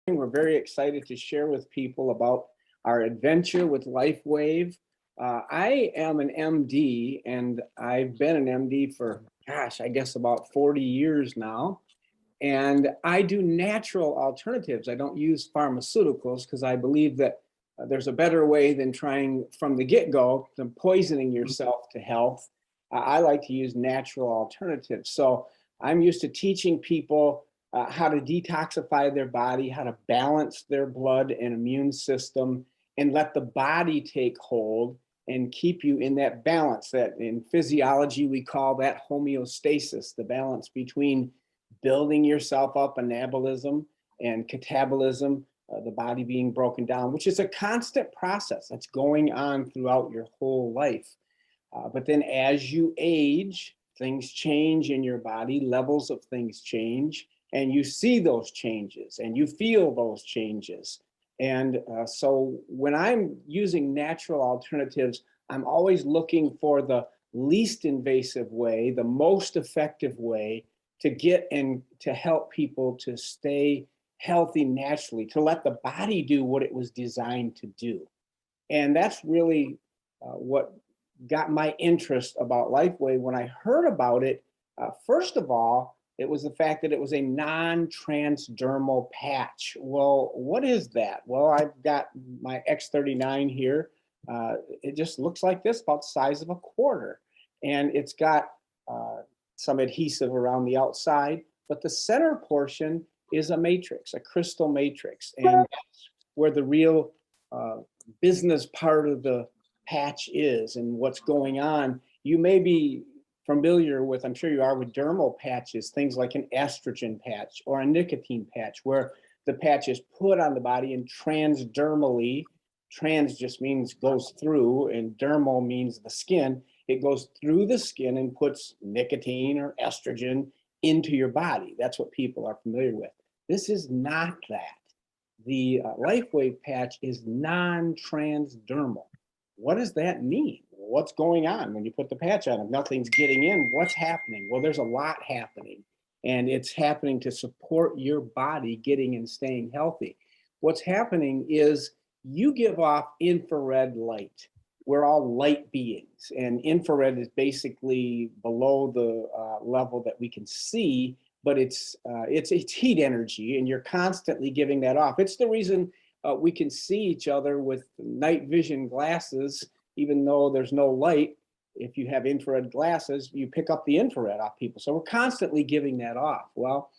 We're very excited to share with people about our adventure with LifeWave. I am an MD, and I've been an MD for, gosh, I guess about 40 years now. And I do natural alternatives. I don't use pharmaceuticals because I believe that there's a better way than trying from the get-go than poisoning yourself to health. I like to use natural alternatives. So I'm used to teaching people how to detoxify their body, how to balance their blood and immune system, and let the body take hold and keep you in that balance. That in physiology, we call that homeostasis, the balance between building yourself up, anabolism and catabolism, the body being broken down, which is a constant process that's going on throughout your whole life. But then as you age, things change in your body, levels of things change, and you see those changes and you feel those changes. And so when I'm using natural alternatives, I'm always looking for the least invasive way, the most effective way to get and to help people to stay healthy naturally, to let the body do what it was designed to do. And that's really what got my interest about LifeWave. When I heard about it, first of all, it was the fact that it was a non-transdermal patch. Well, what is that? Well, I've got my X39 here. It just looks like this, about the size of a quarter. And it's got some adhesive around the outside, but the center portion is a matrix, a crystal matrix. And that's where the real business part of the patch is and what's going on. You may be familiar with, I'm sure you are, with dermal patches, things like an estrogen patch or a nicotine patch, where the patch is put on the body and transdermally, trans just means goes through, and dermal means the skin. It goes through the skin and puts nicotine or estrogen into your body. That's what people are familiar with. This is not that. The LifeWave patch is non-transdermal. What does that mean? What's going on when you put the patch on? If nothing's getting in, what's happening? Well, there's a lot happening, and it's happening to support your body getting and staying healthy. What's happening is you give off infrared light. We're all light beings, and infrared is basically below the level that we can see, but it's heat energy, and you're constantly giving that off. It's the reason we can see each other with night vision glasses, even though there's no light. If you have infrared glasses, you pick up the infrared off people. So we're constantly giving that off. Well,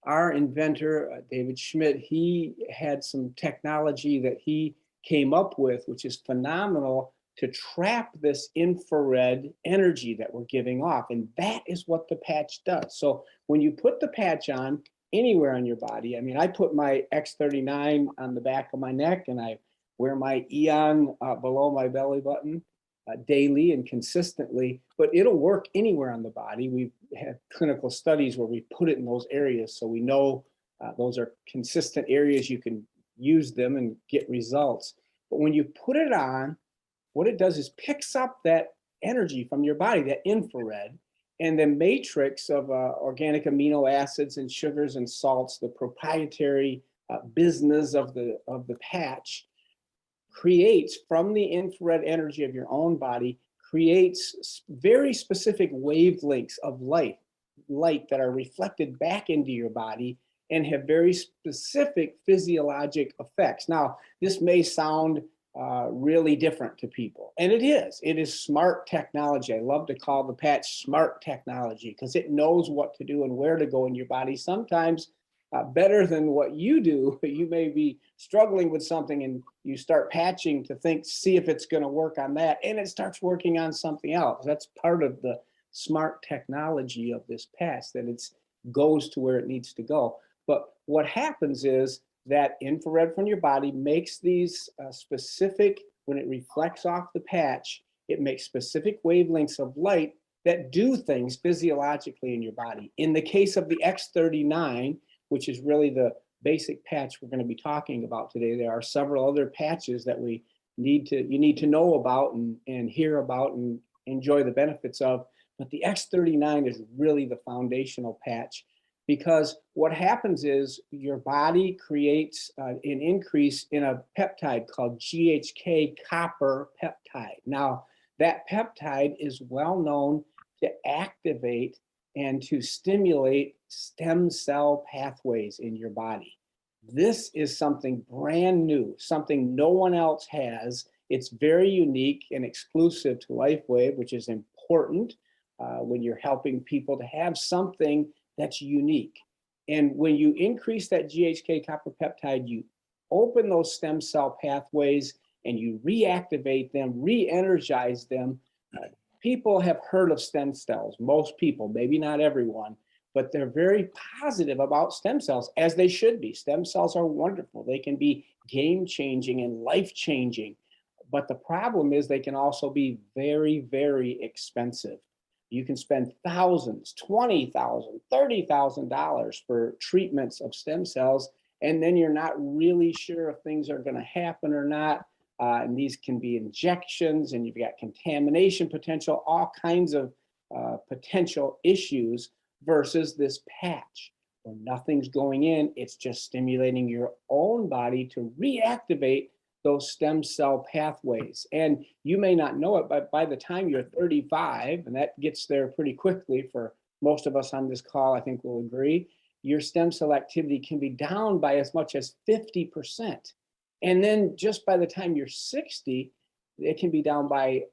our inventor, David Schmidt, he had some technology that he came up with, which is phenomenal, to trap this infrared energy that we're giving off. And that is what the patch does. So when you put the patch on anywhere on your body, I mean, I put my X39 on the back of my neck, and I wear my Eon below my belly button daily and consistently, but it'll work anywhere on the body. We've had clinical studies where we put it in those areas, so we know those are consistent areas you can use them and get results. But when you put it on, what it does is picks up that energy from your body, that infrared, and the matrix of organic amino acids and sugars and salts, the proprietary business of the patch, creates from the infrared energy of your own body, creates very specific wavelengths of light that are reflected back into your body and have very specific physiologic effects. Now, this may sound really different to people, and it is. It is smart technology. I love to call the patch smart technology because it knows what to do and where to go in your body, sometimes better than what you do. You may be struggling with something and you start patching to see if it's going to work on that, and it starts working on something else. That's part of the smart technology of this patch, that it goes to where it needs to go. But what happens is that infrared from your body makes these specific, when it reflects off the patch, it makes specific wavelengths of light that do things physiologically in your body. In the case of the X39, which is really the basic patch we're going to be talking about today, there are several other patches that you need to know about and hear about and enjoy the benefits of. But the X39 is really the foundational patch because what happens is your body creates an increase in a peptide called GHK copper peptide. Now, that peptide is well known to activate and to stimulate stem cell pathways in your body. This is something brand new, something no one else has. It's very unique and exclusive to LifeWave, which is important when you're helping people to have something that's unique. And when you increase that GHK copper peptide, you open those stem cell pathways and you reactivate them, re-energize them. People have heard of stem cells, most people, maybe not everyone, but they're very positive about stem cells, as they should be. Stem cells are wonderful. They can be game-changing and life-changing. But the problem is they can also be very, very expensive. You can spend thousands, $20,000, $30,000 for treatments of stem cells, and then you're not really sure if things are going to happen or not. And these can be injections, and you've got contamination potential, all kinds of potential issues, versus this patch where nothing's going in. It's just stimulating your own body to reactivate those stem cell pathways. And you may not know it, but by the time you're 35, and that gets there pretty quickly for most of us on this call, I think we'll agree, your stem cell activity can be down by as much as 50%. And then just by the time you're 60, it can be down by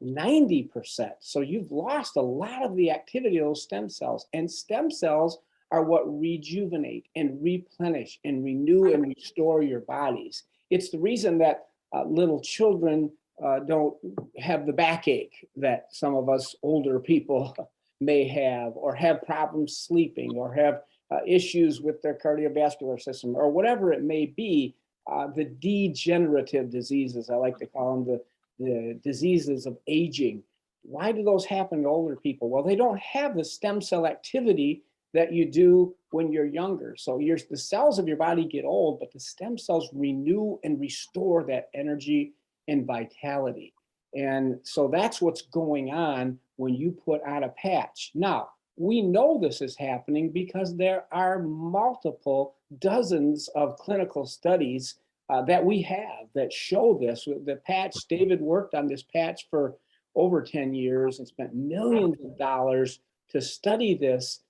90%. So you've lost a lot of the activity of those stem cells. And stem cells are what rejuvenate and replenish and renew and restore your bodies. It's the reason that little children don't have the backache that some of us older people may have, or have problems sleeping, or have issues with their cardiovascular system, or whatever it may be. The degenerative diseases, I like to call them, the diseases of aging. Why do those happen to older people? Well, they don't have the stem cell activity that you do when you're younger. So the cells of your body get old, but the stem cells renew and restore that energy and vitality. And so that's what's going on when you put on a patch. Now, we know this is happening because there are multiple dozens of clinical studies that we have that show this. The patch, David worked on this patch for over 10 years and spent millions of dollars to study this,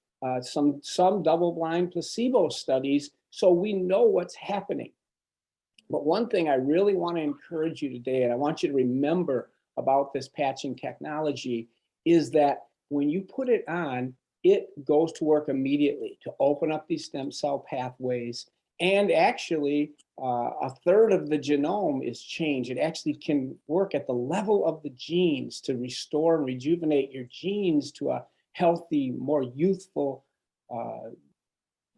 some double-blind placebo studies, so we know what's happening. But one thing I really want to encourage you today, and I want you to remember about this patching technology, is that when you put it on, it goes to work immediately to open up these stem cell pathways. And actually, a third of the genome is changed. It actually can work at the level of the genes to restore and rejuvenate your genes to a healthy, more youthful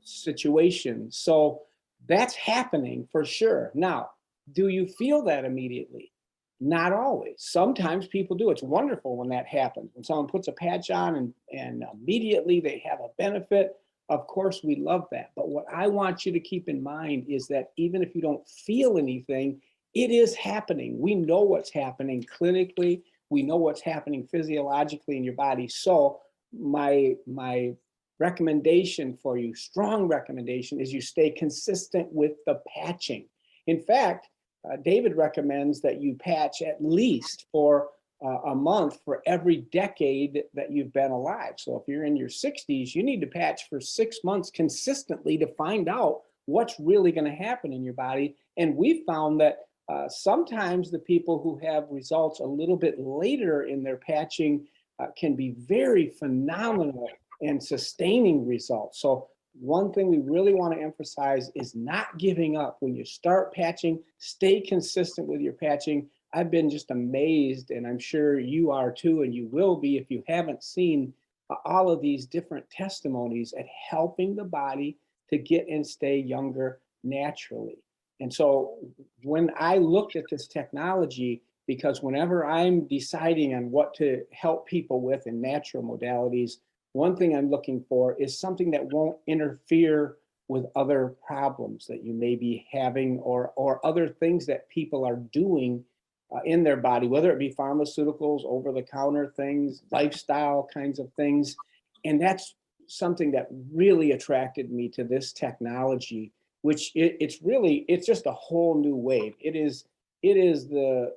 situation. So that's happening for sure. Now, do you feel that immediately? Not always. Sometimes people do. It's wonderful when that happens. When someone puts a patch on and immediately they have a benefit, of course we love that. But what I want you to keep in mind is that even if you don't feel anything, it is happening. We know what's happening clinically. We know what's happening physiologically in your body. So my recommendation for you, strong recommendation, is you stay consistent with the patching. In fact, David recommends that you patch at least for a month for every decade that you've been alive. So if you're in your 60s, you need to patch for 6 months consistently to find out what's really going to happen in your body. And we found that sometimes the people who have results a little bit later in their patching can be very phenomenal and sustaining results. So one thing we really want to emphasize is not giving up. When you start patching, stay consistent with your patching. I've been just amazed, and I'm sure you are too, and you will be if you haven't seen all of these different testimonies at helping the body to get and stay younger naturally. And so when I looked at this technology, because whenever I'm deciding on what to help people with in natural modalities, one thing I'm looking for is something that won't interfere with other problems that you may be having, or other things that people are doing in their body, whether it be pharmaceuticals, over-the-counter things, lifestyle kinds of things. And that's something that really attracted me to this technology, which it's really, it's just a whole new wave. It is the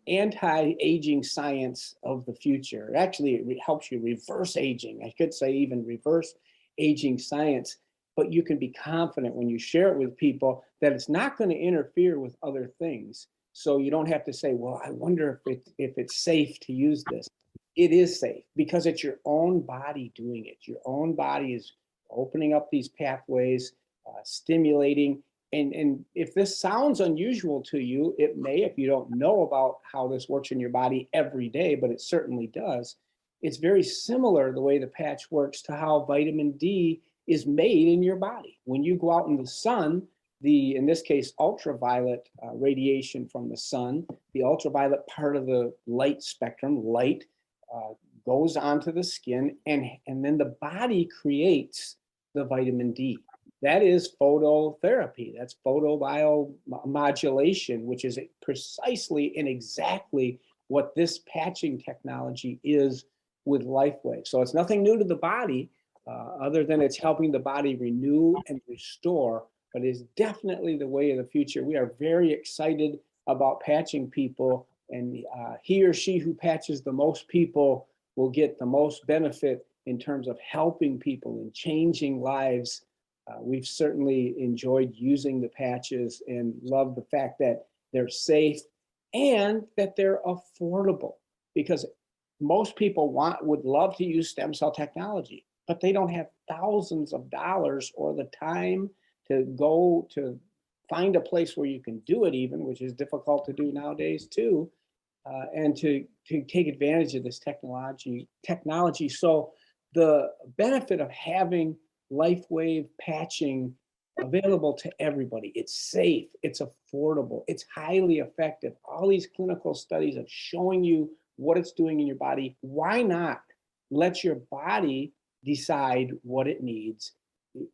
anti-aging science of the future. Actually, it helps you reverse aging. I could say even reverse aging science, but you can be confident when you share it with people that it's not going to interfere with other things. So you don't have to say, well, I wonder if it's safe to use this. It is safe because it's your own body doing it. Your own body is opening up these pathways, stimulating. And if this sounds unusual to you, it may, if you don't know about how this works in your body every day, but it certainly does. It's very similar the way the patch works to how vitamin D is made in your body. When you go out in the sun, in this case, ultraviolet radiation from the sun, the ultraviolet part of the light spectrum, light, uh, goes onto the skin, and then the body creates the vitamin D. That is phototherapy. That's photobiomodulation, which is precisely and exactly what this patching technology is with LifeWave. So it's nothing new to the body, other than it's helping the body renew and restore, but it's definitely the way of the future. We are very excited about patching people, and he or she who patches the most people will get the most benefit in terms of helping people and changing lives. We've certainly enjoyed using the patches and love the fact that they're safe and that they're affordable, because most people would love to use stem cell technology, but they don't have thousands of dollars or the time to go to find a place where you can do it, even, which is difficult to do nowadays too, and to take advantage of this technology. So the benefit of having LifeWave patching available to everybody, it's safe, it's affordable, it's highly effective. All these clinical studies of showing you what it's doing in your body. Why not let your body decide what it needs?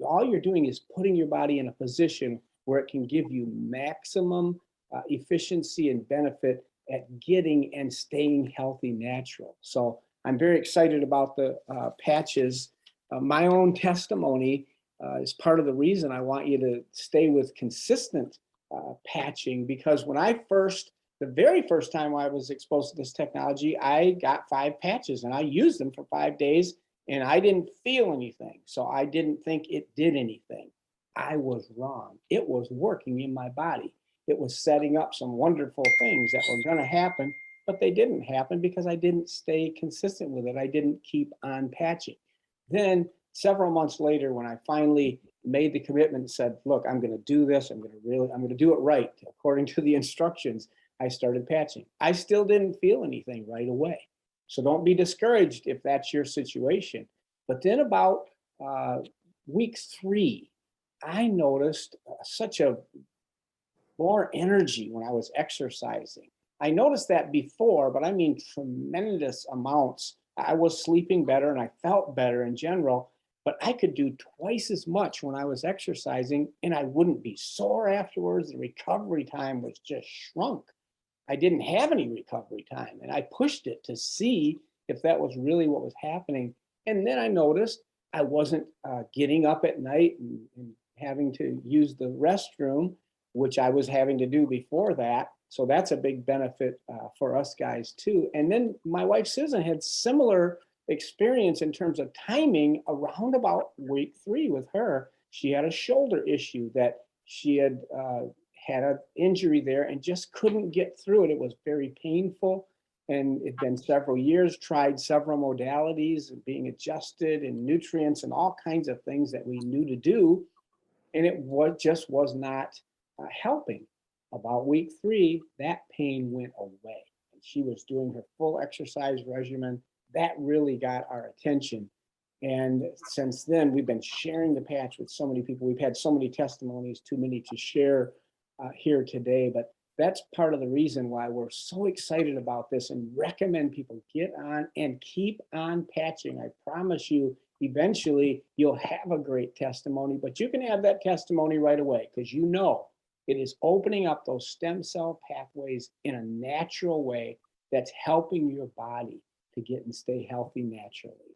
All you're doing is putting your body in a position where it can give you maximum efficiency and benefit at getting and staying healthy natural. So I'm very excited about the patches. My own testimony is part of the reason I want you to stay with consistent patching, because the very first time I was exposed to this technology, I got 5 patches and I used them for 5 days and I didn't feel anything. So I didn't think it did anything. I was wrong. It was working in my body. It was setting up some wonderful things that were going to happen, but they didn't happen because I didn't stay consistent with it. I didn't keep on patching. Then several months later, when I finally made the commitment and said, look, I'm going to do this. I'm going to do it right according to the instructions. I started patching. I still didn't feel anything right away. So don't be discouraged if that's your situation. But then about week 3, I noticed such a more energy when I was exercising. I noticed that before, but I mean tremendous amounts. I was sleeping better and I felt better in general, but I could do twice as much when I was exercising and I wouldn't be sore afterwards. The recovery time was just shrunk. I didn't have any recovery time, and I pushed it to see if that was really what was happening. And then I noticed I wasn't getting up at night and having to use the restroom, which I was having to do before that. So that's a big benefit for us guys too. And then my wife Susan had similar experience in terms of timing around about week 3 with her. She had a shoulder issue that she had an injury there and just couldn't get through it. It was very painful. And it'd been several years, tried several modalities and being adjusted and nutrients and all kinds of things that we knew to do. And it just was not helping. About week 3, that pain went away. And she was doing her full exercise regimen. That really got our attention. And since then, we've been sharing the patch with so many people. We've had so many testimonies, too many to share here today. But that's part of the reason why we're so excited about this and recommend people get on and keep on patching. I promise you, eventually you'll have a great testimony, but you can have that testimony right away because you know it is opening up those stem cell pathways in a natural way that's helping your body to get and stay healthy naturally.